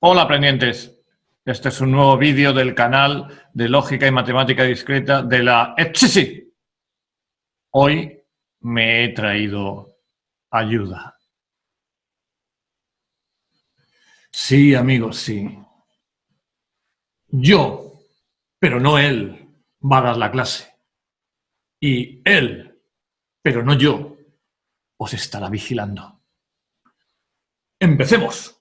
Hola aprendientes, este es un nuevo vídeo del canal de Lógica y Matemática Discreta de la ETSISI. Hoy me he traído ayuda. Sí, amigos, sí. Yo, pero no él, va a dar la clase. Y él, pero no yo, os estará vigilando. ¡Empecemos!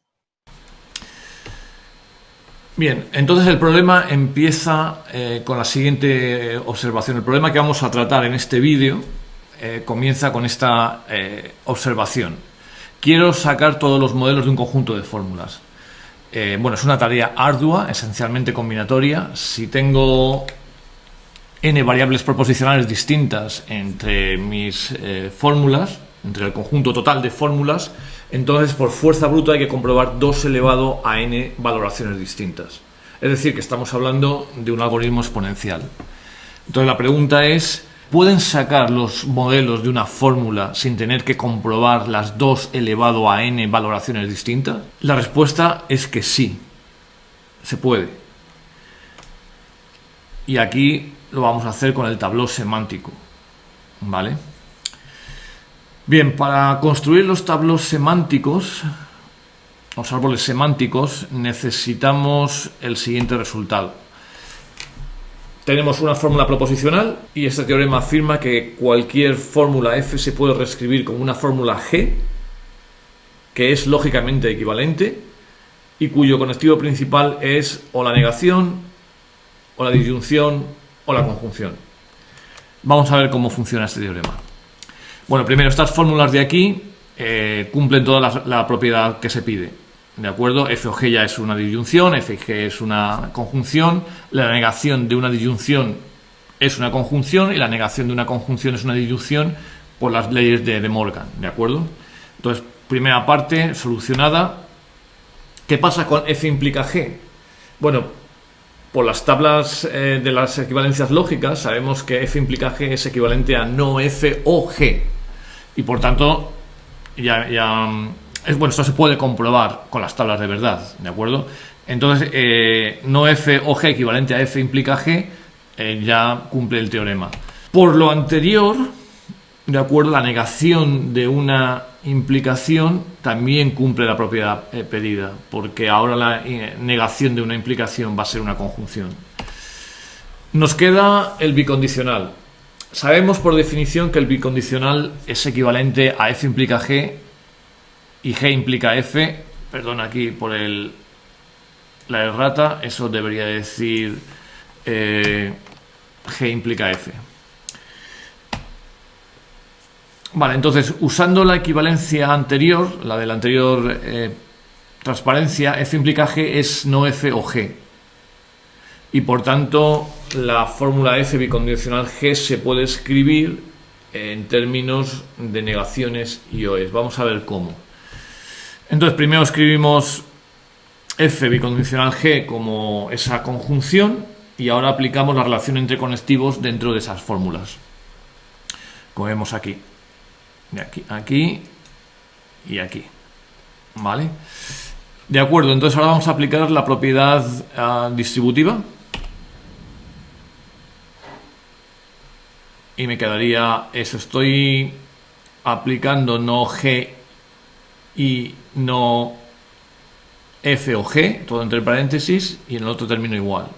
Bien, entonces el problema empieza con la siguiente observación. El problema que vamos a tratar en este vídeo comienza con esta observación. Quiero sacar todos los modelos de un conjunto de fórmulas. Bueno, es una tarea ardua, esencialmente combinatoria. Si tengo n variables proposicionales distintas entre mis fórmulas, entre el conjunto total de fórmulas, entonces por fuerza bruta hay que comprobar 2 elevado a n valoraciones distintas. Es decir, que estamos hablando de un algoritmo exponencial. Entonces la pregunta es, ¿pueden sacar los modelos de una fórmula sin tener que comprobar las 2 elevado a n valoraciones distintas? La respuesta es que sí, se puede. Y aquí lo vamos a hacer con el tabló semántico, ¿vale? Bien, para construir los tablós semánticos, los árboles semánticos, necesitamos el siguiente resultado. Tenemos una fórmula proposicional y este teorema afirma que cualquier fórmula f se puede reescribir como una fórmula g, que es lógicamente equivalente y cuyo conectivo principal es o la negación, o la disyunción, o la conjunción. Vamos a ver cómo funciona este teorema. Bueno, primero, estas fórmulas de aquí cumplen toda la propiedad que se pide. ¿De acuerdo? F o G ya es una disyunción, F y G es una conjunción, la negación de una disyunción es una conjunción y la negación de una conjunción es una disyunción por las leyes de De Morgan. ¿De acuerdo? Entonces, primera parte solucionada. ¿Qué pasa con F implica G? Bueno, por las tablas de las equivalencias lógicas sabemos que F implica G es equivalente a no F o G. Y por tanto, bueno, esto se puede comprobar con las tablas de verdad, ¿de acuerdo? Entonces, no F o G equivalente a F implica G ya cumple el teorema. Por lo anterior, ¿de acuerdo? La negación de una implicación también cumple la propiedad pedida, porque ahora la negación de una implicación va a ser una conjunción. Nos queda el bicondicional. Sabemos por definición que el bicondicional es equivalente a F implica G y G implica F. Perdón aquí por la errata, eso debería decir G implica F. Vale, entonces usando la equivalencia anterior, la de la anterior transparencia, F implica G es no F o G. Y por tanto la fórmula F bicondicional G se puede escribir en términos de negaciones y OEs. Vamos a ver cómo. Entonces primero escribimos F bicondicional G como esa conjunción y ahora aplicamos la relación entre conectivos dentro de esas fórmulas. Como vemos aquí. De aquí, aquí y aquí. ¿Vale? De acuerdo, entonces ahora vamos a aplicar la propiedad distributiva. Y me quedaría eso. Estoy aplicando no G y no F o G, todo entre paréntesis, y en el otro término igual.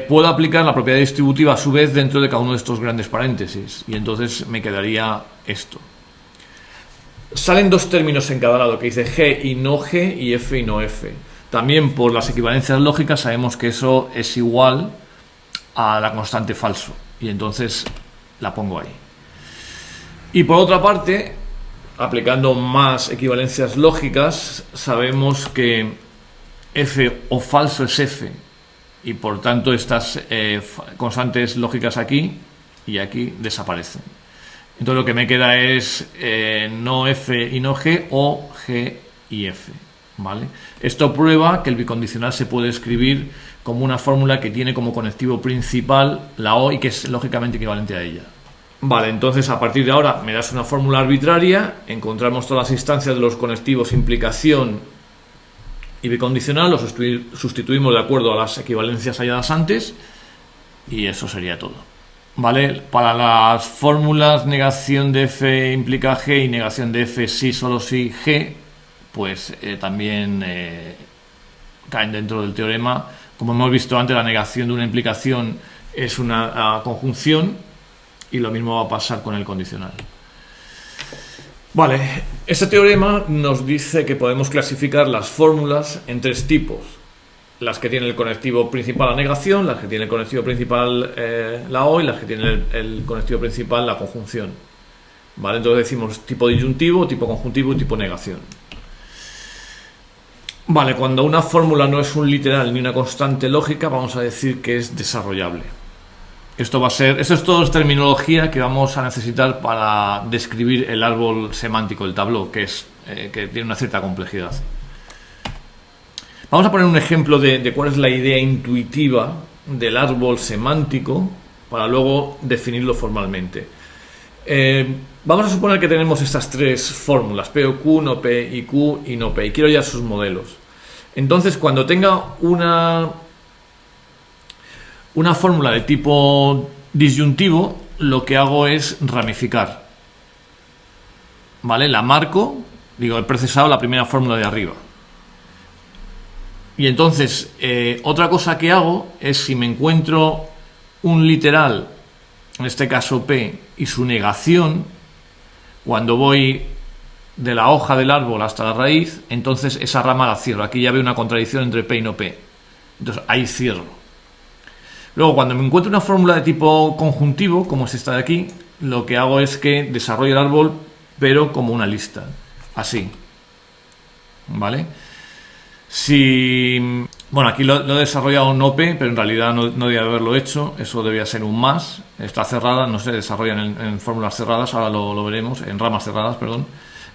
Puedo aplicar la propiedad distributiva a su vez dentro de cada uno de estos grandes paréntesis, y entonces me quedaría esto. Salen dos términos en cada lado, que dice G y no G y F y no F. También por las equivalencias lógicas sabemos que eso es igual a la constante falso, y entonces la pongo ahí. Y por otra parte, aplicando más equivalencias lógicas, sabemos que F o falso es F, y por tanto estas constantes lógicas aquí y aquí desaparecen. Entonces lo que me queda es no F y no G o G y F. ¿Vale? Esto prueba que el bicondicional se puede escribir como una fórmula que tiene como conectivo principal la O y que es lógicamente equivalente a ella. Vale, entonces a partir de ahora me das una fórmula arbitraria, encontramos todas las instancias de los conectivos implicación y bicondicional lo sustituimos de acuerdo a las equivalencias halladas antes y eso sería todo. ¿Vale? Para las fórmulas negación de f implica g y negación de f sí, solo sí g, pues también caen dentro del teorema. Como hemos visto antes, la negación de una implicación es una conjunción y lo mismo va a pasar con el condicional. Vale, este teorema nos dice que podemos clasificar las fórmulas en tres tipos. Las que tienen el conectivo principal la negación, las que tienen el conectivo principal la o y las que tienen el conectivo principal la conjunción. ¿Vale? Entonces decimos tipo disyuntivo, tipo conjuntivo y tipo negación. Vale, cuando una fórmula no es un literal ni una constante lógica, vamos a decir que es desarrollable. Esto es todo terminología que vamos a necesitar para describir el árbol semántico, el tableau, que tiene una cierta complejidad. Vamos a poner un ejemplo de cuál es la idea intuitiva del árbol semántico para luego definirlo formalmente. Vamos a suponer que tenemos estas tres fórmulas, P o Q, no P y Q y no P, y quiero ya sus modelos. Entonces, cuando tenga una fórmula de tipo disyuntivo, lo que hago es ramificar. ¿Vale? La marco, he procesado la primera fórmula de arriba. Y entonces, otra cosa que hago es, si me encuentro un literal, en este caso P, y su negación, cuando voy de la hoja del árbol hasta la raíz, entonces esa rama la cierro. Aquí ya veo una contradicción entre P y no P. Entonces, ahí cierro. Luego, cuando me encuentro una fórmula de tipo conjuntivo, como es esta de aquí, lo que hago es que desarrollo el árbol, pero como una lista. Así. ¿Vale? Bueno, aquí lo he desarrollado no P, pero en realidad no debía haberlo hecho. Eso debía ser un más. Está cerrada, no se desarrollan en fórmulas cerradas, ahora lo veremos, en ramas cerradas, perdón.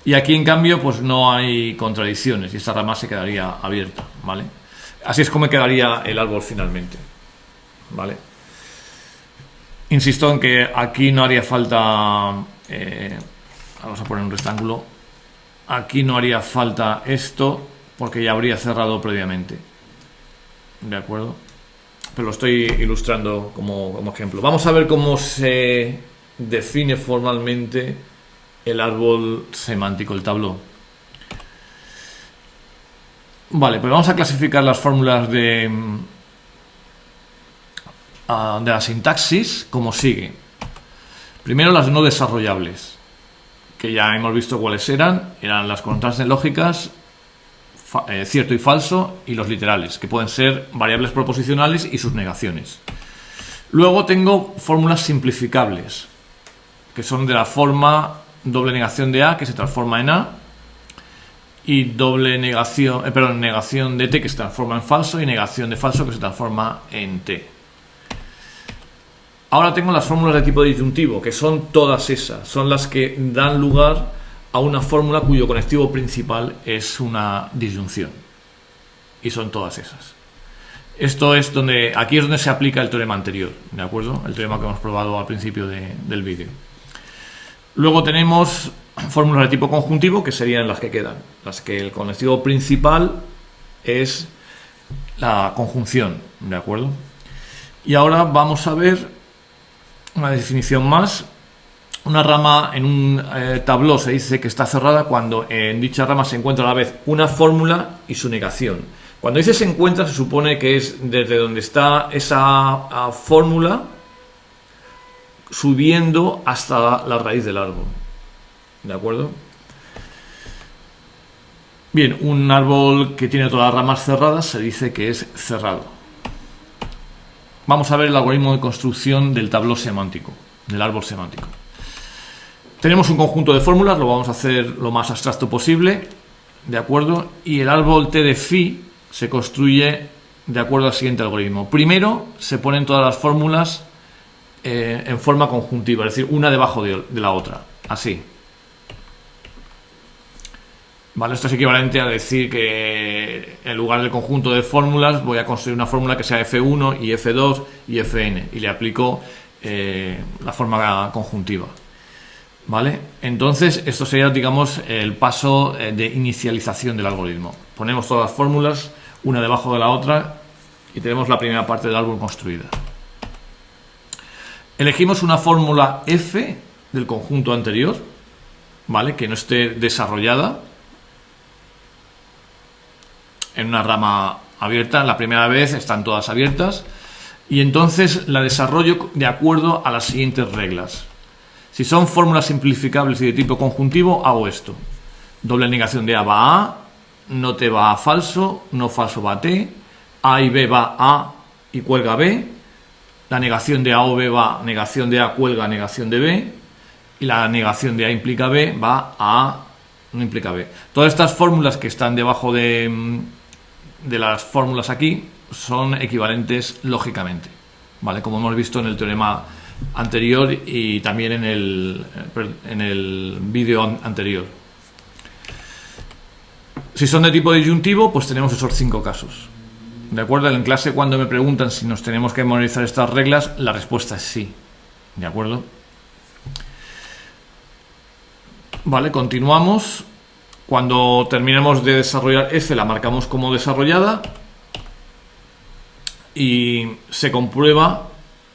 Y aquí, en cambio, pues no hay contradicciones y esta rama se quedaría abierta, ¿vale? Así es como quedaría el árbol finalmente, ¿vale? Insisto en que aquí no haría falta... vamos a poner un rectángulo. Aquí no haría falta esto, porque ya habría cerrado previamente. ¿De acuerdo? Pero lo estoy ilustrando como ejemplo. Vamos a ver cómo se define formalmente el árbol semántico, el tableau. Vale, pues vamos a clasificar las fórmulas de la sintaxis como sigue. Primero, las no desarrollables, que ya hemos visto cuáles eran las constantes lógicas, cierto y falso, y los literales, que pueden ser variables proposicionales y sus negaciones. Luego tengo fórmulas simplificables, que son de la forma doble negación de A, que se transforma en A, y negación de T, que se transforma en falso, y negación de falso, que se transforma en T. Ahora tengo las fórmulas de tipo disyuntivo, que son todas esas, son las que dan lugar a una fórmula cuyo conectivo principal es una disyunción. Y son todas esas. Aquí es donde se aplica el teorema anterior, ¿de acuerdo? El teorema que hemos probado al principio del vídeo. Luego tenemos fórmulas de tipo conjuntivo, que serían las que quedan, las que el conectivo principal es la conjunción, ¿de acuerdo? Y ahora vamos a ver una definición más. Una rama en un tableau se dice que está cerrada cuando en dicha rama se encuentra a la vez una fórmula y su negación. Cuando dice se encuentra, se supone que es desde donde está esa fórmula subiendo hasta la raíz del árbol. ¿De acuerdo? Bien, un árbol que tiene todas las ramas cerradas se dice que es cerrado. Vamos a ver el algoritmo de construcción del tableau semántico, del árbol semántico. Tenemos un conjunto de fórmulas, lo vamos a hacer lo más abstracto posible, ¿de acuerdo? Y el árbol T de phi se construye de acuerdo al siguiente algoritmo. Primero se ponen todas las fórmulas en forma conjuntiva, es decir, una debajo de la otra, así. ¿Vale? Esto es equivalente a decir que en lugar del conjunto de fórmulas voy a construir una fórmula que sea F1 y F2 y Fn y le aplico la forma conjuntiva. ¿Vale? Entonces, esto sería, digamos, el paso de inicialización del algoritmo. Ponemos todas las fórmulas, una debajo de la otra, y tenemos la primera parte del árbol construida. Elegimos una fórmula F del conjunto anterior, ¿vale? Que no esté desarrollada en una rama abierta. La primera vez están todas abiertas, y entonces la desarrollo de acuerdo a las siguientes reglas. Si son fórmulas simplificables y de tipo conjuntivo, hago esto. Doble negación de A va a A, no T va a falso, no falso va a T, A y B va a y cuelga B, la negación de A o B va negación de A cuelga negación de B, y la negación de A implica B va a no implica B. Todas estas fórmulas que están debajo de las fórmulas aquí son equivalentes lógicamente, ¿vale? Como hemos visto en el teorema anterior y también en el vídeo anterior. Si son de tipo disyuntivo, pues tenemos esos 5 casos. ¿De acuerdo? En clase, cuando me preguntan si nos tenemos que memorizar estas reglas, la respuesta es sí. ¿De acuerdo? Vale, continuamos. Cuando terminemos de desarrollar F, la marcamos como desarrollada y se comprueba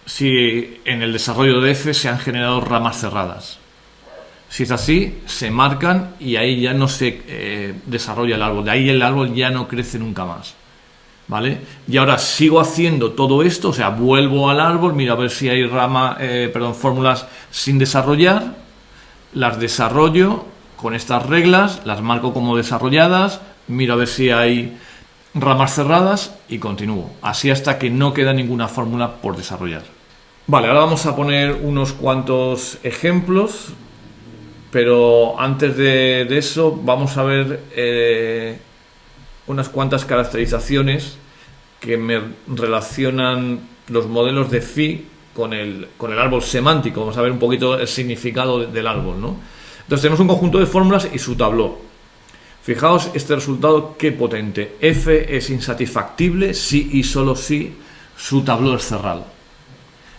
si en el desarrollo de F se han generado ramas cerradas. Si es así, se marcan y ahí ya no se desarrolla el árbol. De ahí el árbol ya no crece nunca más. ¿Vale? Y ahora sigo haciendo todo esto, o sea, vuelvo al árbol, miro a ver si hay fórmulas sin desarrollar, las desarrollo con estas reglas, las marco como desarrolladas, miro a ver si hay ramas cerradas y continúo. Así hasta que no queda ninguna fórmula por desarrollar. Vale, ahora vamos a poner unos cuantos ejemplos, pero antes de eso vamos a ver unas cuantas caracterizaciones que me relacionan los modelos de phi con el árbol semántico. Vamos a ver un poquito el significado del árbol, ¿no? Entonces tenemos un conjunto de fórmulas y su tabló. Fijaos este resultado, qué potente. F es insatisfactible si y solo si su tabló es cerrado.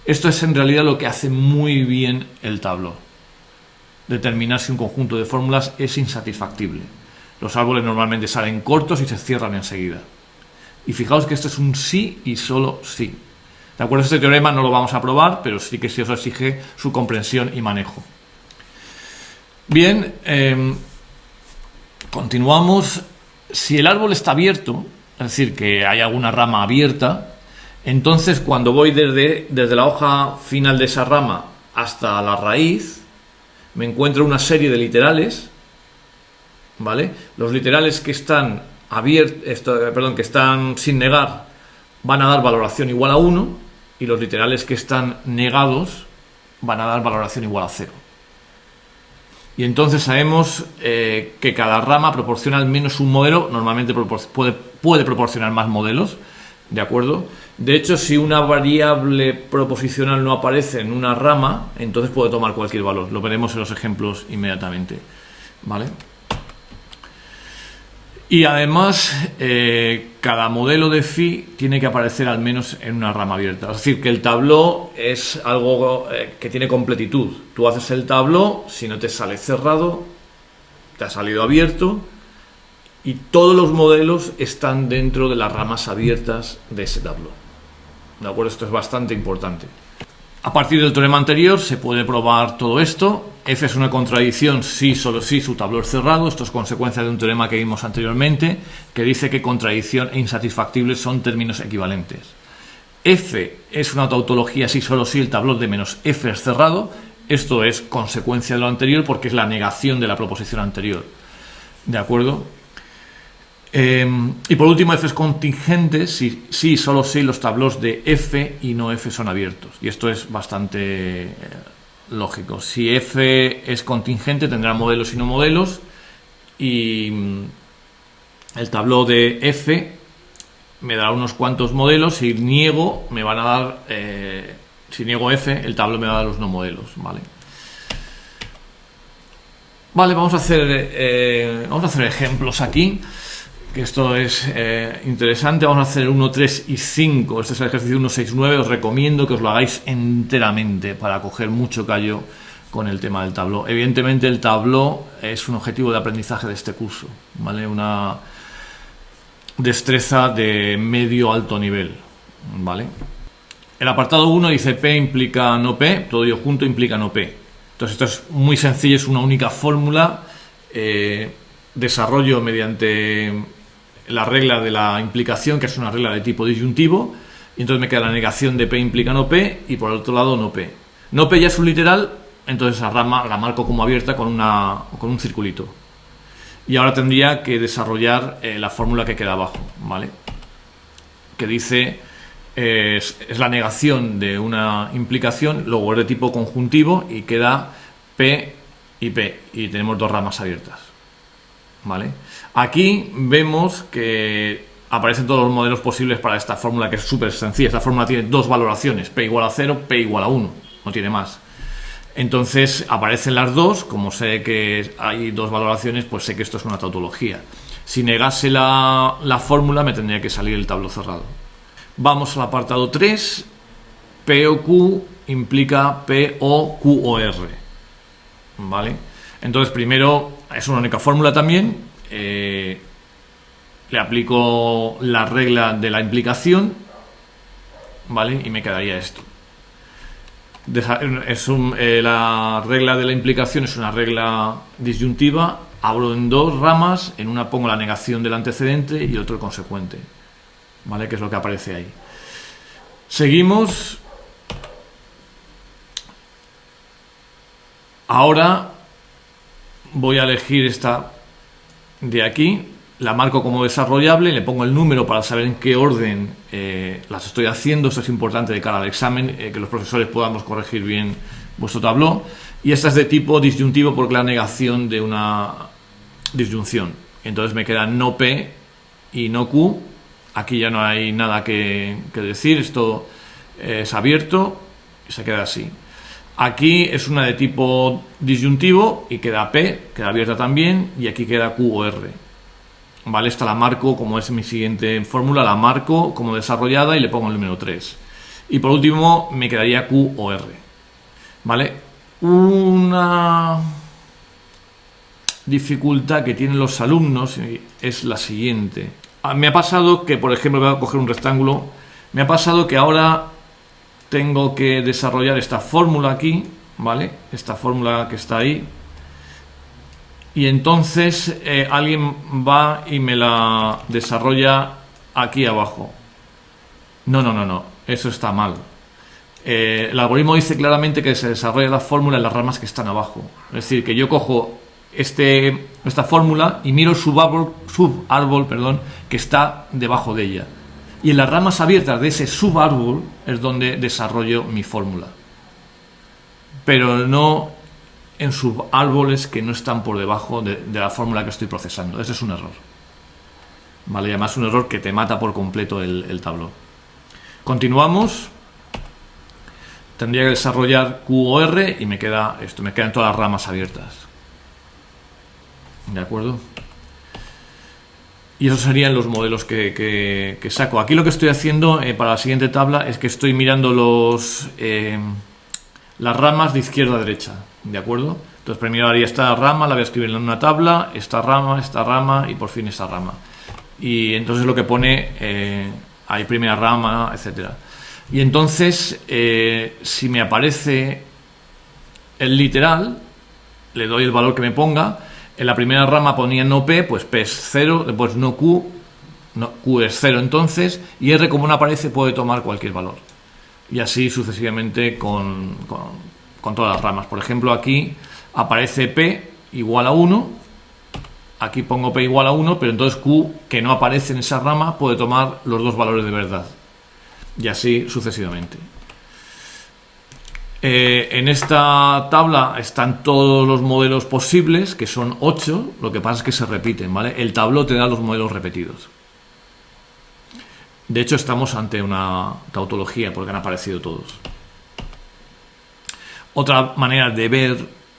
Esto es en realidad lo que hace muy bien el tabló. Determinar si un conjunto de fórmulas es insatisfactible. Los árboles normalmente salen cortos y se cierran enseguida. Y fijaos que esto es un sí y solo sí. De acuerdo, este teorema no lo vamos a probar, pero sí que sí os exige su comprensión y manejo. Bien, continuamos. Si el árbol está abierto, es decir, que hay alguna rama abierta, entonces cuando voy desde la hoja final de esa rama hasta la raíz, me encuentro una serie de literales, ¿vale? Los literales que están que están sin negar van a dar valoración igual a 1, y los literales que están negados van a dar valoración igual a 0. Y entonces sabemos que cada rama proporciona al menos un modelo, normalmente puede proporcionar más modelos, ¿de acuerdo? De hecho, si una variable proposicional no aparece en una rama, entonces puede tomar cualquier valor. Lo veremos en los ejemplos inmediatamente, ¿vale? Y además, cada modelo de phi tiene que aparecer al menos en una rama abierta. Es decir, que el tabló es algo que tiene completitud. Tú haces el tabló, si no te sale cerrado, te ha salido abierto, y todos los modelos están dentro de las ramas abiertas de ese tabló. ¿De acuerdo? Esto es bastante importante. A partir del teorema anterior se puede probar todo esto. F es una contradicción si, solo si su tabló es cerrado. Esto es consecuencia de un teorema que vimos anteriormente, que dice que contradicción e insatisfactible son términos equivalentes. F es una tautología si, solo si el tabló de menos F es cerrado. Esto es consecuencia de lo anterior porque es la negación de la proposición anterior. ¿De acuerdo? Y por último, F es contingente si solo si los tablós de F y no F son abiertos. Y esto es bastante lógico. Si F es contingente, tendrá modelos y no modelos. Y el tabló de F me dará unos cuantos modelos. Si niego, me van a dar... si niego F, el tabló me va a dar los no modelos, ¿vale? Vale, vamos a hacer ejemplos aquí. Que esto es interesante. Vamos a hacer 1, 3 y 5. Este es el ejercicio 1, 6, 9. Os recomiendo que os lo hagáis enteramente para coger mucho callo con el tema del Tableau. Evidentemente el Tableau es un objetivo de aprendizaje de este curso, ¿vale? Una destreza de medio alto nivel, ¿vale? El apartado 1 dice P implica no P, todo ello junto implica no P. Entonces esto es muy sencillo, es una única fórmula, desarrollo mediante la regla de la implicación, que es una regla de tipo disyuntivo, y entonces me queda la negación de P implica no P y por el otro lado no P. No P ya es un literal, entonces la rama la marco como abierta con un circulito. Y ahora tendría que desarrollar la fórmula que queda abajo, ¿vale? Que dice, es la negación de una implicación, luego es de tipo conjuntivo y queda P y P, y tenemos dos ramas abiertas, ¿vale? Aquí vemos que aparecen todos los modelos posibles para esta fórmula, que es súper sencilla. Esta fórmula tiene dos valoraciones, P igual a 0, P igual a 1, no tiene más. Entonces aparecen las dos, como sé que hay dos valoraciones, pues sé que esto es una tautología. Si negase la fórmula me tendría que salir el Tableau cerrado. Vamos al apartado 3, P o Q implica P o Q o R, ¿vale? Entonces primero es una única fórmula también, le aplico la regla de la implicación, ¿vale? Y me quedaría esto. La regla de la implicación es una regla disyuntiva, abro en dos ramas, en una pongo la negación del antecedente y otro el consecuente, ¿vale? Que es lo que aparece ahí. Seguimos. Ahora voy a elegir esta de aquí, la marco como desarrollable, le pongo el número para saber en qué orden las estoy haciendo. Esto es importante de cara al examen, que los profesores podamos corregir bien vuestro Tableau. Y esta es de tipo disyuntivo porque es la negación de una disyunción. Entonces me queda no P y no Q. Aquí ya no hay nada que decir, esto es abierto y se queda así. Aquí es una de tipo disyuntivo y queda P, queda abierta también, y aquí queda Q o R. Vale, esta la marco como es mi siguiente fórmula, la marco como desarrollada y le pongo el número 3. Y por último me quedaría Q o R. Vale, una dificultad que tienen los alumnos es la siguiente. Me ha pasado que, por ejemplo, voy a coger un rectángulo, me ha pasado que ahora tengo que desarrollar esta fórmula aquí, ¿vale? Esta fórmula que está ahí. Y entonces alguien va y me la desarrolla aquí abajo. No, eso está mal. El algoritmo dice claramente que se desarrolla la fórmula en las ramas que están abajo. Es decir, que yo cojo esta fórmula y miro el subárbol, que está debajo de ella. Y en las ramas abiertas de ese subárbol es donde desarrollo mi fórmula. Pero no en subárboles que no están por debajo de la fórmula que estoy procesando. Ese es un error. Vale, y además es un error que te mata por completo el Tableau. Continuamos. Tendría que desarrollar Q o R y me queda esto, me quedan todas las ramas abiertas. ¿De acuerdo? Y esos serían los modelos que saco. Aquí lo que estoy haciendo para la siguiente tabla es que estoy mirando las ramas de izquierda a derecha, ¿de acuerdo? Entonces primero haría esta rama, la voy a escribir en una tabla, esta rama y por fin esta rama. Y entonces lo que pone, hay primera rama, etcétera. Y entonces, si me aparece el literal, le doy el valor que me ponga. En la primera rama ponía no P, pues P es 0, después no Q es 0 entonces, y R como no aparece puede tomar cualquier valor. Y así sucesivamente con todas las ramas. Por ejemplo, aquí aparece P igual a 1, aquí pongo P igual a 1, pero entonces Q, que no aparece en esa rama, puede tomar los dos valores de verdad. Y así sucesivamente. En esta tabla están todos los modelos posibles, que son 8, lo que pasa es que se repiten, ¿vale? El Tableau te da los modelos repetidos. De hecho, estamos ante una tautología porque han aparecido todos. Otra manera de ver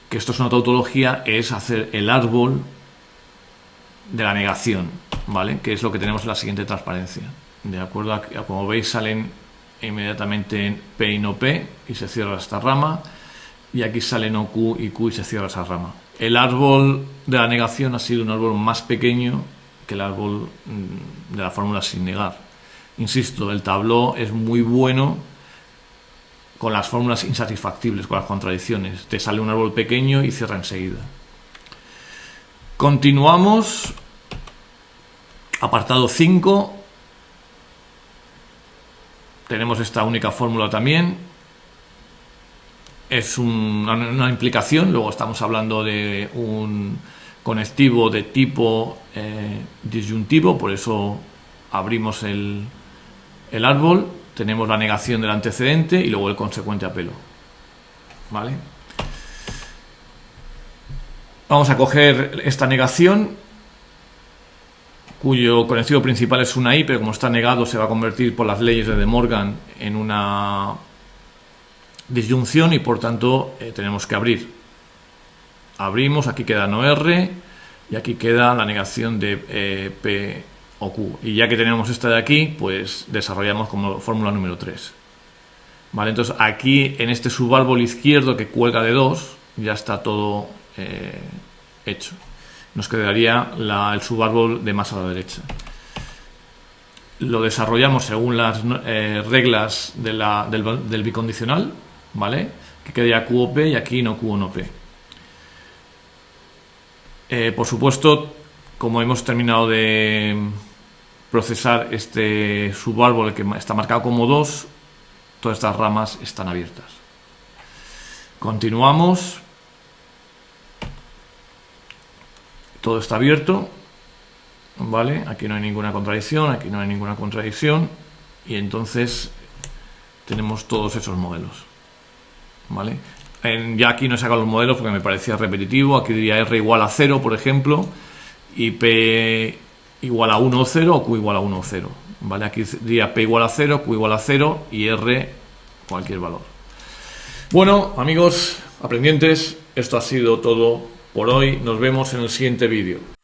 que esto es una tautología es hacer el árbol de la negación, ¿vale? Que es lo que tenemos en la siguiente transparencia. De acuerdo, como veis salen inmediatamente P y no P y se cierra esta rama. y aquí sale no Q y Q y se cierra esa rama. El árbol de la negación ha sido un árbol más pequeño que el árbol de la fórmula sin negar. Insisto, el Tableau es muy bueno con las fórmulas insatisfactibles, con las contradicciones. Te sale un árbol pequeño y cierra enseguida. Continuamos. Apartado 5. Tenemos esta única fórmula también. Es una implicación. Luego estamos hablando de un conectivo de tipo disyuntivo. Por eso abrimos el árbol. Tenemos la negación del antecedente y luego el consecuente a pelo. ¿Vale? Vamos a coger esta negación, cuyo conectivo principal es una i, pero como está negado se va a convertir por las leyes de De Morgan en una disyunción y por tanto tenemos que abrir. Abrimos, aquí queda no R y aquí queda la negación de P o Q. Y ya que tenemos esta de aquí, pues desarrollamos como fórmula número 3. Vale, entonces aquí en este subárbol izquierdo que cuelga de 2 ya está todo hecho. Nos quedaría el subárbol de más a la derecha. Lo desarrollamos según las reglas del bicondicional, ¿vale? Que quedaría Q o P y aquí no Q o no P. Por supuesto, como hemos terminado de procesar este subárbol que está marcado como 2, todas estas ramas están abiertas. Continuamos. Todo está abierto, ¿vale? Aquí no hay ninguna contradicción, aquí no hay ninguna contradicción y entonces tenemos todos esos modelos, ¿vale? Ya aquí no he sacado los modelos porque me parecía repetitivo. Aquí diría R igual a 0, por ejemplo, y P igual a 1 o 0 o Q igual a 1 o 0, ¿vale? Aquí diría P igual a 0, Q igual a 0 y R cualquier valor. Bueno, amigos aprendientes, esto ha sido todo por hoy. Nos vemos en el siguiente vídeo.